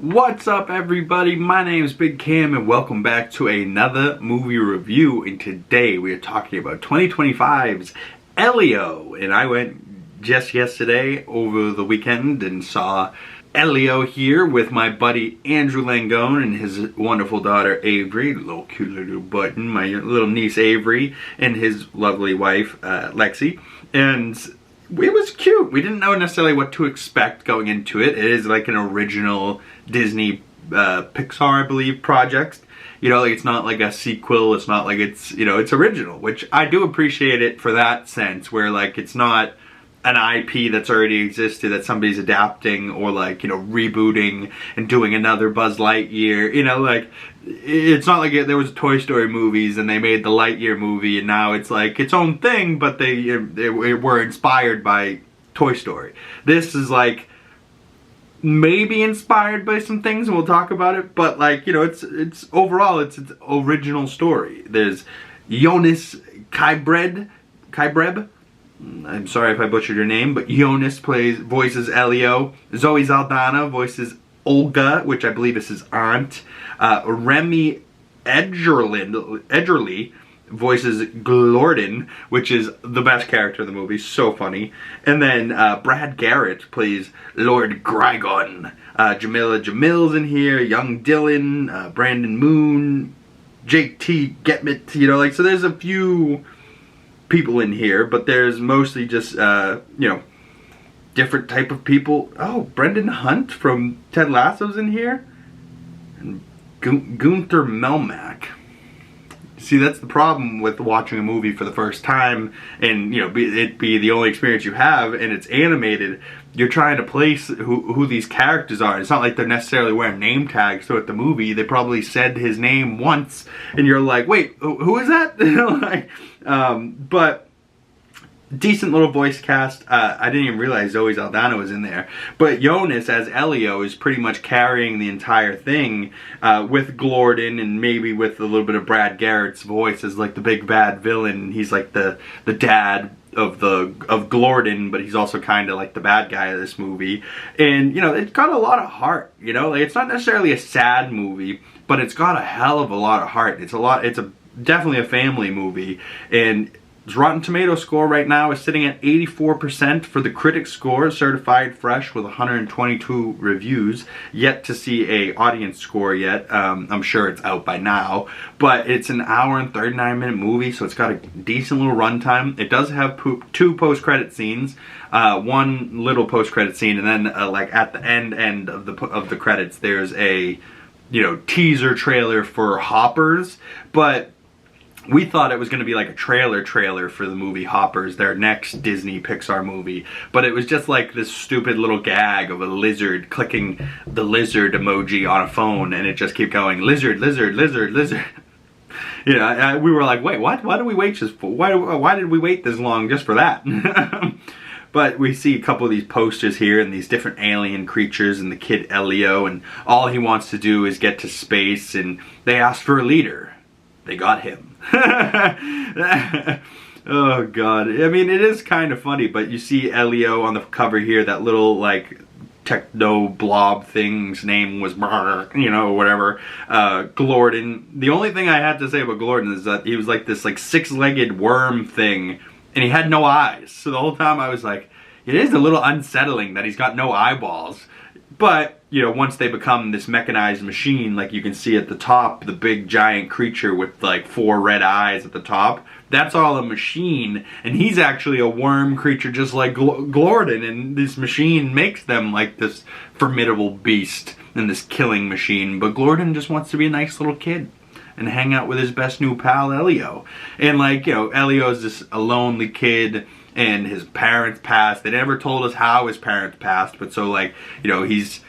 What's up everybody, my name is Big Cam and welcome back to another movie review, and today we are talking about 2025's Elio. And I went just yesterday over the weekend and saw Elio here with my buddy Andrew Langone and his wonderful daughter Avery, little cute little button, my little niece Avery, and his lovely wife Lexi. And it was cute. We didn't know necessarily what to expect going into it. It is like an original Disney Pixar, I believe, project. You know, like it's not like a sequel. It's not like it's, you know, it's original, which I do appreciate it for that sense, where like it's not an IP that's already existed that somebody's adapting or like, you know, rebooting and doing another Buzz Lightyear. You know, like it's not like there was Toy Story movies and they made the Lightyear movie and now it's like its own thing, but they were inspired by Toy Story. This is like maybe inspired by some things and we'll talk about it, but like, you know, it's overall it's its original story. There's Jonas Kybreb. I'm sorry if I butchered your name, but Jonas voices Elio. Zoe Saldana voices Olga, which I believe is his aunt. Remy Edgerly voices Glorden, which is the best character in the movie. So funny. And then Brad Garrett plays Lord Grygon. Jamila Jamil's in here. Young Dylan. Brandon Moon. Jake T. Getmit. You know, like, so there's a few people in here, but there's mostly just, you know, different type of people. Oh, Brendan Hunt from Ted Lasso's in here. And Gunther Melmack. See, that's the problem with watching a movie for the first time and, you know, it be the only experience you have and it's animated. You're trying to place who these characters are. It's not like they're necessarily wearing name tags throughout the movie. They probably said his name once and you're like, wait, who is that? Like, but decent little voice cast. I didn't even realize Zoe Saldana was in there. But Jonas as Elio is pretty much carrying the entire thing with Glorden and maybe with a little bit of Brad Garrett's voice as like the big bad villain. He's like the dad of Glorden, but he's also kind of like the bad guy of this movie. And you know, it's got a lot of heart. You know, like it's not necessarily a sad movie, but it's got a hell of a lot of heart. It's definitely a family movie. And its Rotten Tomato score right now is sitting at 84% for the critic score, certified fresh with 122 reviews. Yet to see a audience score yet. I'm sure it's out by now. But it's an hour and 39-minute movie, so it's got a decent little runtime. It does have two post-credit scenes. One little post-credit scene, and then like at the end of the credits, there's a, you know, teaser trailer for Hoppers. But we thought it was going to be like a trailer for the movie Hoppers, their next Disney Pixar movie. But it was just like this stupid little gag of a lizard clicking the lizard emoji on a phone, and it just kept going, lizard, lizard, lizard, lizard. You know, we were like, wait, what? Why did we wait just for? Why did we wait this long just for that? But we see a couple of these posters here and these different alien creatures and the kid Elio, and all he wants to do is get to space, and they asked for a leader. They got him. Oh god, I mean, it is kind of funny, but you see Elio on the cover here, that little like techno blob thing's name was, you know, whatever. Glorden. The only thing I had to say about Glorden is that he was like this like six-legged worm thing and he had no eyes. So the whole time I was like, it is a little unsettling that he's got no eyeballs. But, you know, once they become this mechanized machine, like you can see at the top, the big giant creature with like 4 red eyes at the top, that's all a machine, and he's actually a worm creature just like Glorden, and this machine makes them like this formidable beast and this killing machine. But Glorden just wants to be a nice little kid and hang out with his best new pal Elio. And like, you know, Elio's just a lonely kid, and his parents passed. They never told us how his parents passed, but so like, you know, he's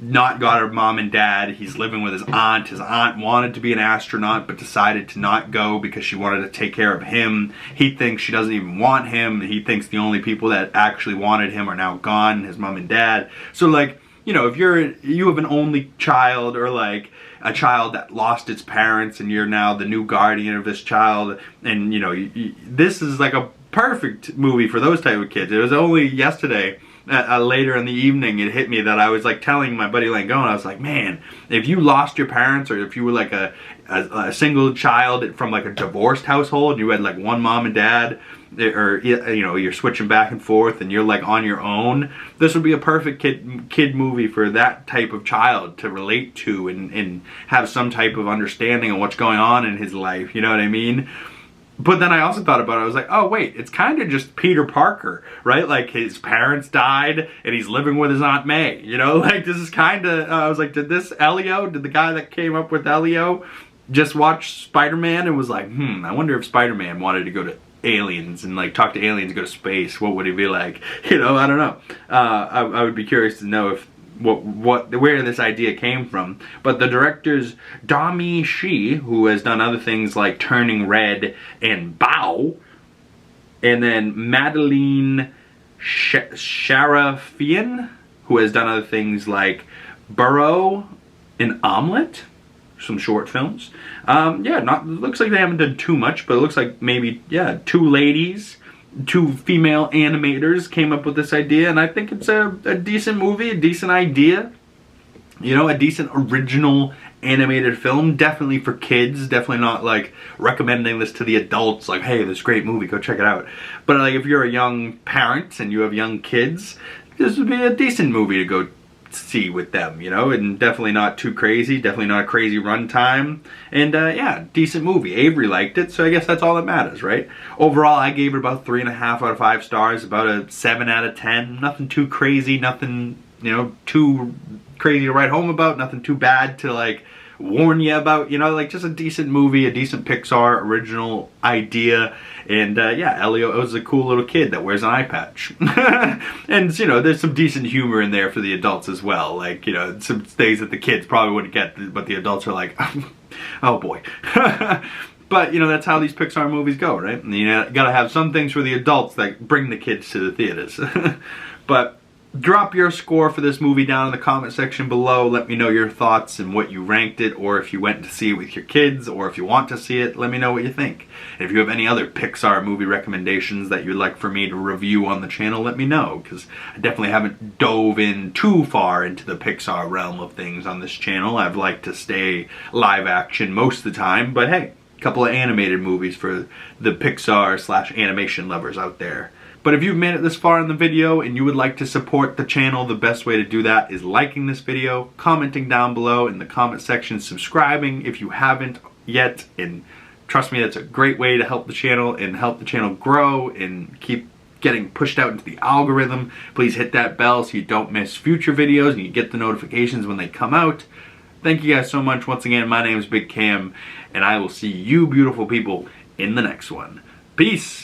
not got a mom and dad. He's living with his aunt. His aunt wanted to be an astronaut but decided to not go because she wanted to take care of him. He thinks she doesn't even want him. He thinks the only people that actually wanted him are now gone, his mom and dad. So like, you know, if you have an only child, or like a child that lost its parents and you're now the new guardian of this child, and you know, this is like a perfect movie for those type of kids. It was only yesterday later in the evening, it hit me that I was like telling my buddy Langone, I was like, man, if you lost your parents, or if you were like a single child from like a divorced household, and you had like one mom and dad, or you know, you're switching back and forth and you're like on your own, this would be a perfect kid movie for that type of child to relate to and have some type of understanding of what's going on in his life, you know what I mean? But then I also thought about it, I was like, oh wait, it's kind of just Peter Parker, right? Like his parents died and he's living with his Aunt May, you know? Like this is kind of, I was like, did the guy that came up with Elio just watch Spider-Man and was like, I wonder if Spider-Man wanted to go to aliens and like talk to aliens, go to space, what would he be like? You know, I don't know. I would be curious to know if where this idea came from. But the director's Dami Shi, who has done other things like Turning Red and Bow, and then Madeline Sharafian, who has done other things like Burrow and Omelette, some short films. Yeah, looks like they haven't done too much, but it looks like maybe, yeah, two female animators came up with this idea, and I think it's a decent movie, a decent idea. You know, a decent original animated film, definitely for kids, definitely not like recommending this to the adults, like, hey, this great movie, go check it out. But like if you're a young parent and you have young kids, this would be a decent movie to go see with them, you know, and definitely not too crazy, definitely not a crazy runtime, and yeah, decent movie. Avery liked it, so I guess that's all that matters, right? Overall, I gave it about 3.5 out of 5 stars, about a 7 out of 10. Nothing too crazy, nothing, you know, too crazy to write home about, nothing too bad to like warn you about, you know, like just a decent movie, a decent Pixar original idea. And yeah, Elio was a cool little kid that wears an eye patch. And you know, there's some decent humor in there for the adults as well, like, you know, some things that the kids probably wouldn't get, but the adults are like, oh boy. But you know, that's how these Pixar movies go, right? And you gotta have some things for the adults that bring the kids to the theaters. But drop your score for this movie down in the comment section below. Let me know your thoughts and what you ranked it, or if you went to see it with your kids, or if you want to see it, let me know what you think. And if you have any other Pixar movie recommendations that you'd like for me to review on the channel, let me know, because I definitely haven't dove in too far into the Pixar realm of things on this channel. I've liked to stay live action most of the time, but hey, a couple of animated movies for the Pixar / animation lovers out there. But if you've made it this far in the video and you would like to support the channel, the best way to do that is liking this video, commenting down below in the comment section, subscribing if you haven't yet, and trust me, that's a great way to help the channel and help the channel grow and keep getting pushed out into the algorithm. Please hit that bell so you don't miss future videos and you get the notifications when they come out. Thank you guys so much. Once again, my name is Big Cam, and I will see you beautiful people in the next one. Peace!